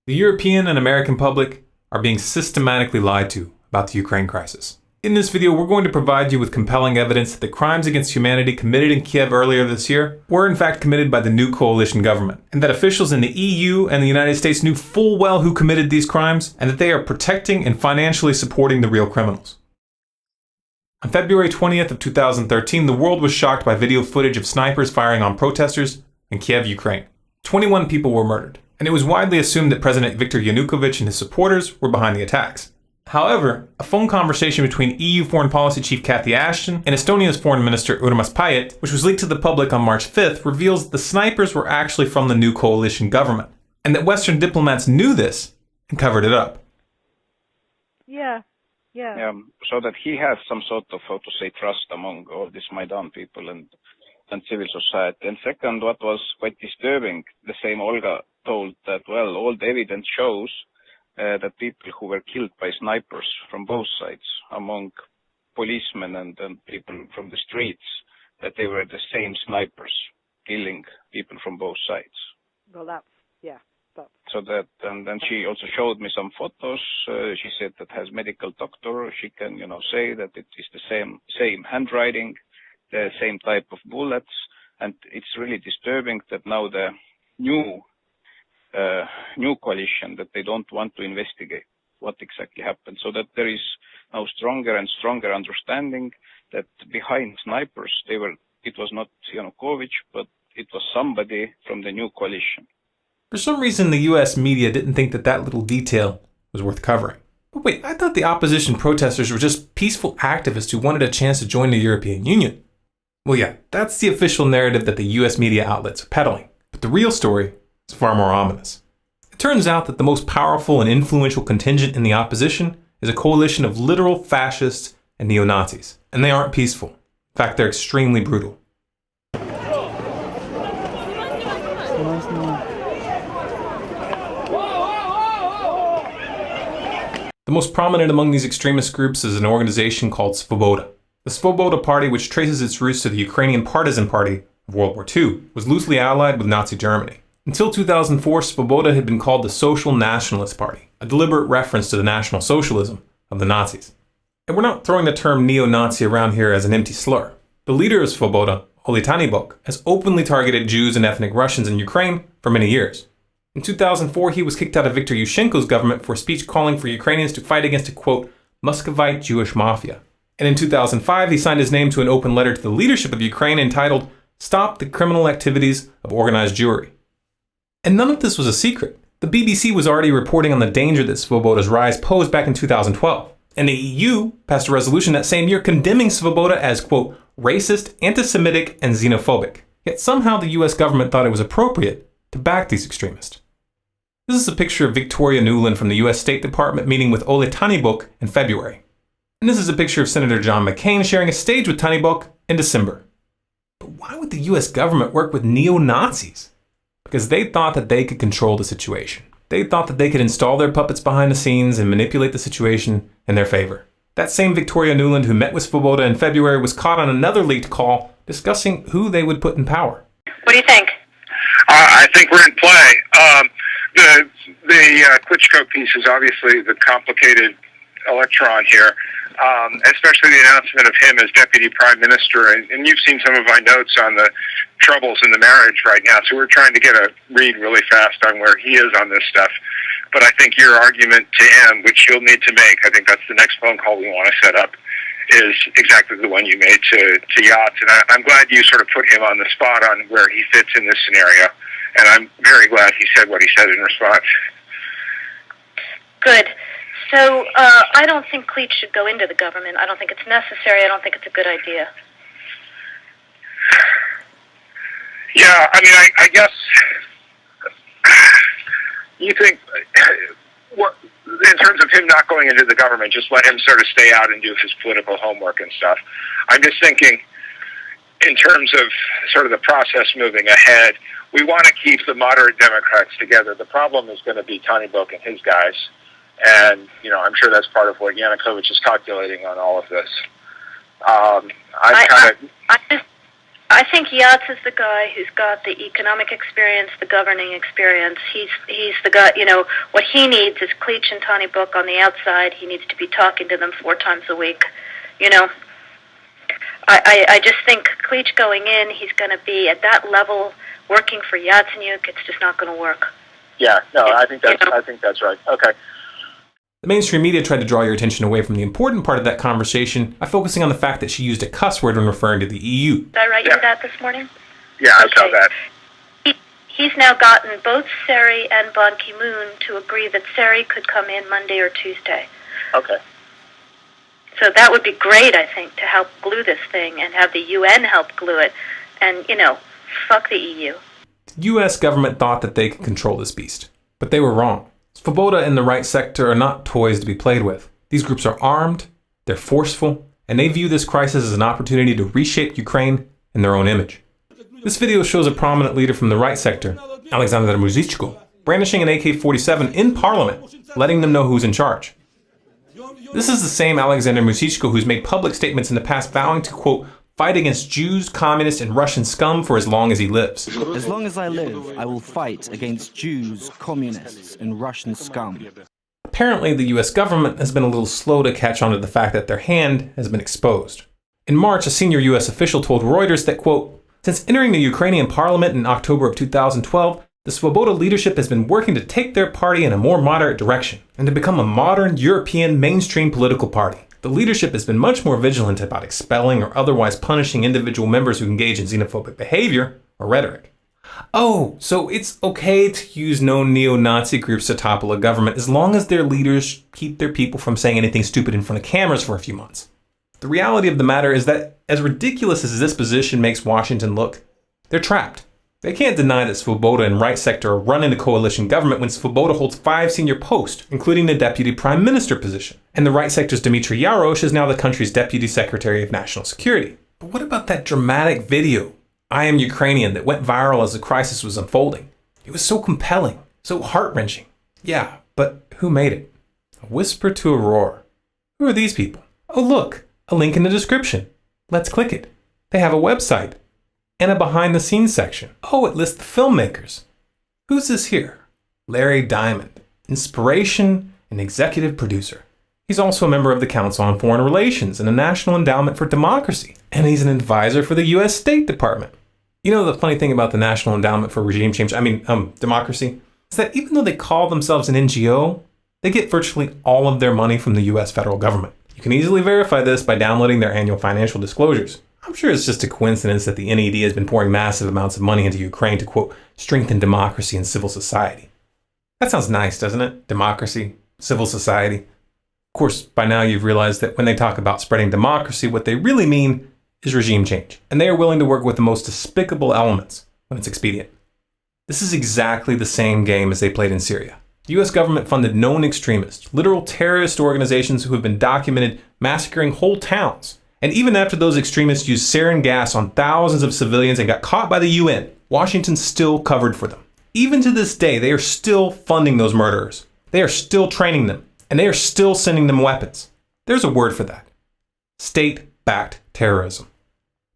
The European and American public are being systematically lied to about the Ukraine crisis. In this video, we're going to provide you with compelling evidence that the crimes against humanity committed in Kiev earlier this year were in fact committed by the new coalition government, and that officials in the EU and the United States knew full well who committed these crimes, and that they are protecting and financially supporting the real criminals. On February 20th of 2013, the world was shocked by video footage of snipers firing on protesters in Kiev, Ukraine. 21 people were murdered, and it was widely assumed that President Viktor Yanukovych and his supporters were behind the attacks. However, a phone conversation between EU Foreign Policy Chief Cathy Ashton and Estonia's Foreign Minister Urmas Paet, which was leaked to the public on March 5th, reveals that the snipers were actually from the new coalition government, and that Western diplomats knew this and covered it up. Yeah. So that he has some sort of, how to say, trust among all these Maidan people and civil society. And second, what was quite disturbing, the same Olga told that, well, all the evidence shows that people who were killed by snipers from both sides, among policemen and people from the streets, that they were the same snipers killing people from both sides. Well, that's. So that, and then she also showed me some photos. She said that has medical doctor. She can, say that it is the same handwriting, the same type of bullets, and it's really disturbing that now the new coalition that they don't want to investigate what exactly happened. So that there is now stronger and stronger understanding that behind snipers it was not Yanukovych, but it was somebody from the new coalition. For some reason, the US media didn't think that little detail was worth covering. But wait, I thought the opposition protesters were just peaceful activists who wanted a chance to join the European Union. Well, yeah, that's the official narrative that the US media outlets are peddling. But the real story is far more ominous. It turns out that the most powerful and influential contingent in the opposition is a coalition of literal fascists and neo-Nazis. And they aren't peaceful. In fact, they're extremely brutal. The most prominent among these extremist groups is an organization called Svoboda. The Svoboda Party, which traces its roots to the Ukrainian Partisan Party of World War II, was loosely allied with Nazi Germany. Until 2004, Svoboda had been called the Social Nationalist Party, a deliberate reference to the National Socialism of the Nazis. And we're not throwing the term neo-Nazi around here as an empty slur. The leader of Svoboda, Kuli de Breeze, has openly targeted Jews and ethnic Russians in Ukraine for many years. In 2004, he was kicked out of Viktor Yushchenko's government for a speech calling for Ukrainians to fight against a, quote, Muscovite Jewish mafia. And in 2005, he signed his name to an open letter to the leadership of Ukraine entitled, Stop the Criminal Activities of Organized Jewry. And none of this was a secret. The BBC was already reporting on the danger that Svoboda's rise posed back in 2012. And the EU passed a resolution that same year condemning Svoboda as, quote, racist, anti-Semitic, and xenophobic. Yet somehow the US government thought it was appropriate to back these extremists. This is a picture of Victoria Nuland from the US State Department meeting with Ole Tanybuuk in February. And this is a picture of Senator John McCain sharing a stage with Tanybuuk in December. But why would the US government work with neo-Nazis? Because they thought that they could control the situation. They thought that they could install their puppets behind the scenes and manipulate the situation in their favor. That same Victoria Nuland who met with Svoboda in February was caught on another leaked call discussing who they would put in power. What do you think? I think we're in play. The Klitschko piece is obviously the complicated electron here, especially the announcement of him as deputy prime minister. And you've seen some of my notes on the troubles in the marriage right now, so we're trying to get a read really fast on where he is on this stuff. But I think your argument to him, which you'll need to make, I think that's the next phone call we want to set up, is exactly the one you made to Yachts. And I'm glad you sort of put him on the spot on where he fits in this scenario. And I'm very glad he said what he said in response. Good. So I don't think Klitsch should go into the government. I don't think it's necessary. I don't think it's a good idea. Yeah, I mean, I guess you think, in terms of him not going into the government, just let him sort of stay out and do his political homework and stuff. I'm just thinking, in terms of sort of the process moving ahead, we want to keep the moderate Democrats together. The problem is going to be Tanybuuk and his guys. And, I'm sure that's part of what Yanukovych is calculating on all of this. I think Yats is the guy who's got the economic experience, the governing experience. He's the guy, what he needs is Cleach and Tony Book on the outside. He needs to be talking to them 4 times a week, I just think Cleach going in, he's going to be at that level working for Yatsenyuk. It's just not going to work. Yeah, no, I think that's right. Okay. The mainstream media tried to draw your attention away from the important part of that conversation by focusing on the fact that she used a cuss word when referring to the EU. Did I write you that this morning? Yeah, I saw that. He's now gotten both Seri and Ban Ki-moon to agree that Seri could come in Monday or Tuesday. Okay. So that would be great, I think, to help glue this thing and have the UN help glue it. And, fuck the EU. The US government thought that they could control this beast, but they were wrong. Svoboda and the right sector are not toys to be played with. These groups are armed, they're forceful, and they view this crisis as an opportunity to reshape Ukraine in their own image. This video shows a prominent leader from the right sector, Alexander Muzichko, brandishing an AK-47 in parliament, letting them know who's in charge. This is the same Alexander Muzichko who's made public statements in the past vowing to, quote, fight against Jews, communists, and Russian scum for as long as he lives. As long as I live, I will fight against Jews, communists, and Russian scum. Apparently, the US government has been a little slow to catch on to the fact that their hand has been exposed. In March, a senior US official told Reuters that, quote, since entering the Ukrainian parliament in October of 2012, the Svoboda leadership has been working to take their party in a more moderate direction and to become a modern European mainstream political party. The leadership has been much more vigilant about expelling or otherwise punishing individual members who engage in xenophobic behavior or rhetoric. Oh, so it's okay to use known neo-Nazi groups to topple a government as long as their leaders keep their people from saying anything stupid in front of cameras for a few months. The reality of the matter is that, as ridiculous as this position makes Washington look, they're trapped. They can't deny that Svoboda and right sector are running the coalition government when Svoboda holds 5 senior posts, including the deputy prime minister position. And the right sector's Dmitry Yarosh is now the country's deputy secretary of national security. But what about that dramatic video, I Am Ukrainian, that went viral as the crisis was unfolding? It was so compelling, so heart-wrenching. Yeah, but who made it? A whisper to a roar. Who are these people? Oh look, a link in the description. Let's click it. They have a website. And a behind-the-scenes section. Oh, it lists the filmmakers. Who's this here? Larry Diamond, inspiration and executive producer. He's also a member of the Council on Foreign Relations and the National Endowment for Democracy. And he's an advisor for the U.S. State Department. You know the funny thing about the National Endowment for Democracy? Is that even though they call themselves an NGO, they get virtually all of their money from the U.S. federal government. You can easily verify this by downloading their annual financial disclosures. I'm sure it's just a coincidence that the NED has been pouring massive amounts of money into Ukraine to, quote, strengthen democracy and civil society. That sounds nice, doesn't it? Democracy, civil society. Of course, by now you've realized that when they talk about spreading democracy, what they really mean is regime change. And they are willing to work with the most despicable elements when it's expedient. This is exactly the same game as they played in Syria. The US government funded known extremists, literal terrorist organizations who have been documented massacring whole towns. And even after those extremists used sarin gas on thousands of civilians and got caught by the UN, Washington still covered for them. Even to this day, they are still funding those murderers. They are still training them. And they are still sending them weapons. There's a word for that. State-backed terrorism.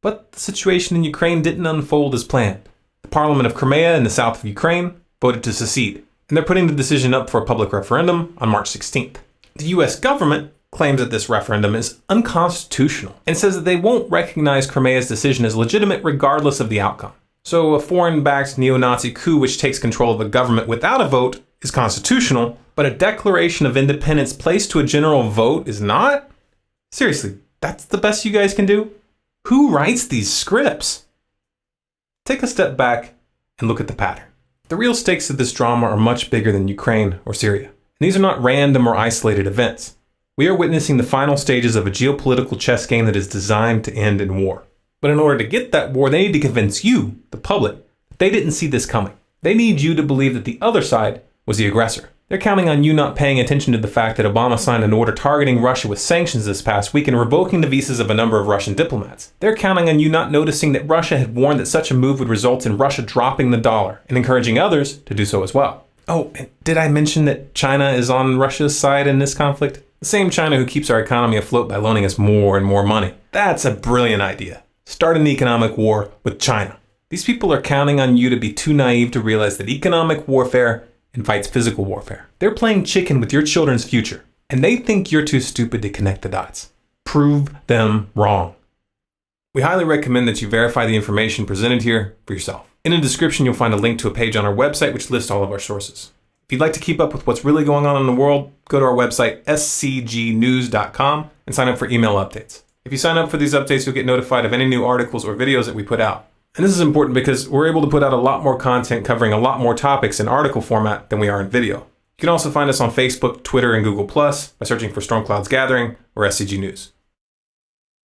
But the situation in Ukraine didn't unfold as planned. The Parliament of Crimea in the south of Ukraine voted to secede. And they're putting the decision up for a public referendum on March 16th. The US government claims that this referendum is unconstitutional and says that they won't recognize Crimea's decision as legitimate regardless of the outcome. So a foreign-backed neo-Nazi coup which takes control of a government without a vote is constitutional, but a declaration of independence placed to a general vote is not? Seriously, that's the best you guys can do? Who writes these scripts? Take a step back and look at the pattern. The real stakes of this drama are much bigger than Ukraine or Syria. And these are not random or isolated events. We are witnessing the final stages of a geopolitical chess game that is designed to end in war. But in order to get that war, they need to convince you, the public, that they didn't see this coming. They need you to believe that the other side was the aggressor. They're counting on you not paying attention to the fact that Obama signed an order targeting Russia with sanctions this past week and revoking the visas of a number of Russian diplomats. They're counting on you not noticing that Russia had warned that such a move would result in Russia dropping the dollar and encouraging others to do so as well. Oh, and did I mention that China is on Russia's side in this conflict? The same China who keeps our economy afloat by loaning us more and more money. That's a brilliant idea. start an economic war with China. These people are counting on you to be too naive to realize that economic warfare invites physical warfare. They're playing chicken with your children's future, and they think you're too stupid to connect the dots. Prove them wrong. We highly recommend that you verify the information presented here for yourself. In the description, you'll find a link to a page on our website which lists all of our sources. If you'd like to keep up with what's really going on in the world, go to our website, scgnews.com, and sign up for email updates. If you sign up for these updates, you'll get notified of any new articles or videos that we put out. And this is important because we're able to put out a lot more content covering a lot more topics in article format than we are in video. You can also find us on Facebook, Twitter, and Google+, by searching for Storm Clouds Gathering or SCG News.